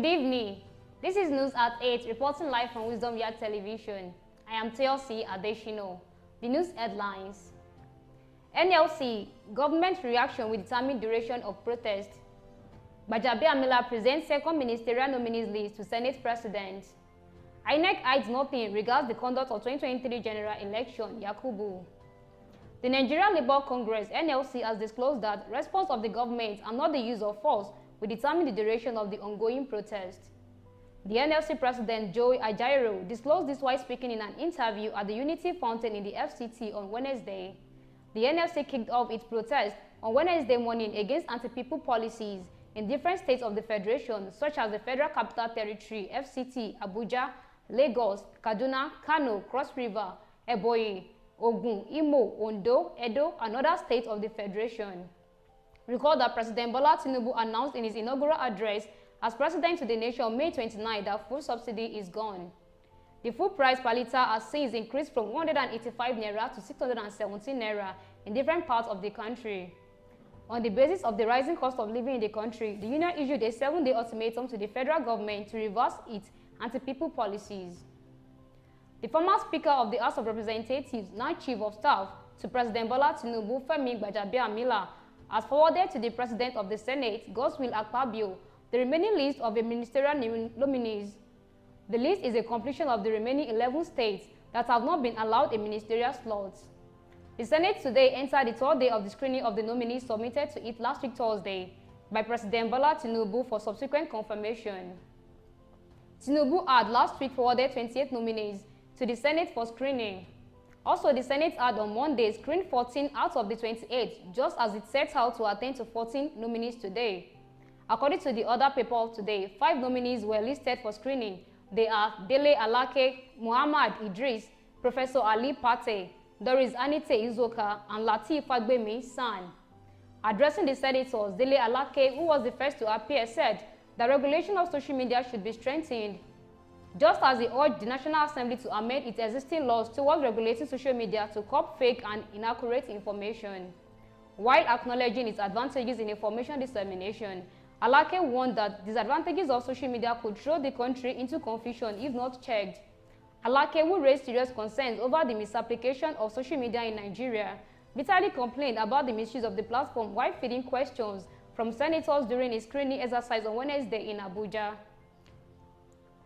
Good evening. This is News at 8, reporting live from Wisdom Yard Television. I am NLC Adeshino. The news headlines. NLC Government reaction will determine duration of protest. Gbajabiamila presents second ministerial nominees list to Senate President. INEC hides nothing regards the conduct of 2023 general election, Yakubu. The Nigerian Labour Congress, NLC, has disclosed that response of the government and not the use of force will determine the duration of the ongoing protest. The NLC President, Joe Ajaero, disclosed this while speaking in an interview at the Unity Fountain in the FCT on Wednesday. The NLC kicked off its protest on Wednesday morning against anti-people policies in different states of the Federation, such as the Federal Capital Territory, FCT, Abuja, Lagos, Kaduna, Kano, Cross River, Ebonyi, Ogun, Imo, Ondo, Edo, and other states of the Federation. Recall that President Bola Tinubu announced in his inaugural address as President to the nation on May 29 that food subsidy is gone. The food price per litre has since increased from 185 naira to 617 naira in different parts of the country. On the basis of the rising cost of living in the country, the union issued a 7-day ultimatum to the federal government to reverse its anti-people policies. The former Speaker of the House of Representatives, now Chief of Staff to President Bola Tinubu, Femi Gbajabiamila, has forwarded to the President of the Senate, Godswill Akpabio, the remaining list of the ministerial nominees. The list is a completion of the remaining 11 states that have not been allowed a ministerial slot. The Senate today entered the third day of the screening of the nominees submitted to it last week Thursday by President Bola Tinubu for subsequent confirmation. Tinubu had last week forwarded 28 nominees to the Senate for screening. Also, the Senate had on Monday screened 14 out of the 28, just as it sets out to attend to 14 nominees today. According to the other paper of today, 5 nominees were listed for screening. They are Dele Alake, Muhammad Idris, Professor Ali Pate, Doris Anite Izoka, and Lateef Fagbemi San. Addressing the senators, Dele Alake, who was the first to appear, said that regulation of social media should be strengthened. Just as he urged the National Assembly to amend its existing laws towards regulating social media to curb fake and inaccurate information. While acknowledging its advantages in information dissemination, Alake warned that disadvantages of social media could throw the country into confusion if not checked. Alake, who raised serious concerns over the misapplication of social media in Nigeria, bitterly complained about the misuse of the platform while feeding questions from senators during a screening exercise on Wednesday in Abuja.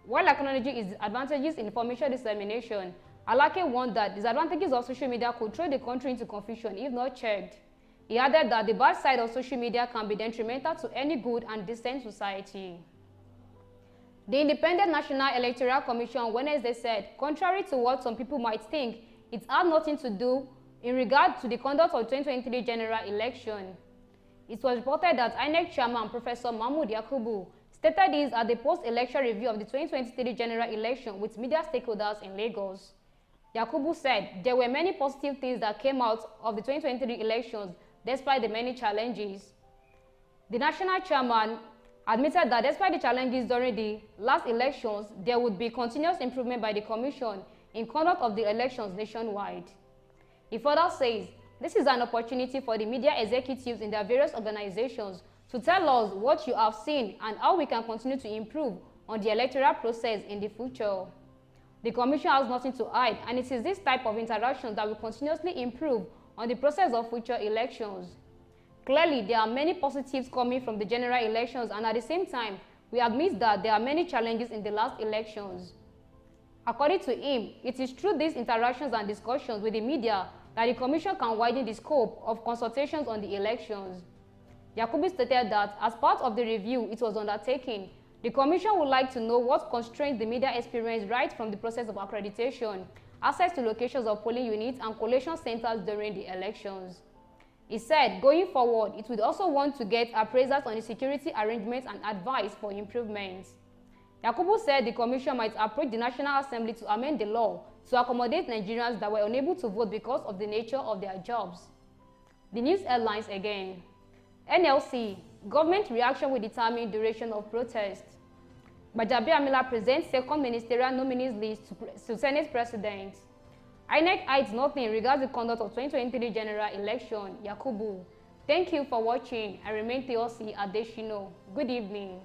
While acknowledging its advantages in information dissemination, Alake warned that disadvantages of social media could throw the country into confusion if not checked. He added that the bad side of social media can be detrimental to any good and decent society. The Independent National Electoral Commission on Wednesday said, contrary to what some people might think, it had nothing to do in regard to the conduct of 2023 general election. It was reported that INEC Chairman Professor Mahmood Yakubu stated this at the post-election review of the 2023 general election with media stakeholders in Lagos. Yakubu said there were many positive things that came out of the 2023 elections despite the many challenges. The national chairman admitted that despite the challenges during the last elections, there would be continuous improvement by the Commission in conduct of the elections nationwide. He further says, this is an opportunity for the media executives in their various organizations to tell us what you have seen and how we can continue to improve on the electoral process in the future. The Commission has nothing to hide, and it is this type of interaction that will continuously improve on the process of future elections. Clearly, there are many positives coming from the general elections, and at the same time, we admit that there are many challenges in the last elections. According to him, it is through these interactions and discussions with the media that the Commission can widen the scope of consultations on the elections. Yakubu stated that as part of the review it was undertaking, the Commission would like to know what constraints the media experience right from the process of accreditation, access to locations of polling units and collation centers during the elections. He said, going forward, it would also want to get appraisals on the security arrangements and advice for improvements. Yakubu said the Commission might approach the National Assembly to amend the law to accommodate Nigerians that were unable to vote because of the nature of their jobs. The news headlines again. NLC, government reaction will determine duration of protest. Gbajabiamila presents second ministerial nominees list to Senate President. INEC hides nothing regards the conduct of 2023 general election, Yakubu. Thank you for watching. I remain NLC Adeshino. Good evening.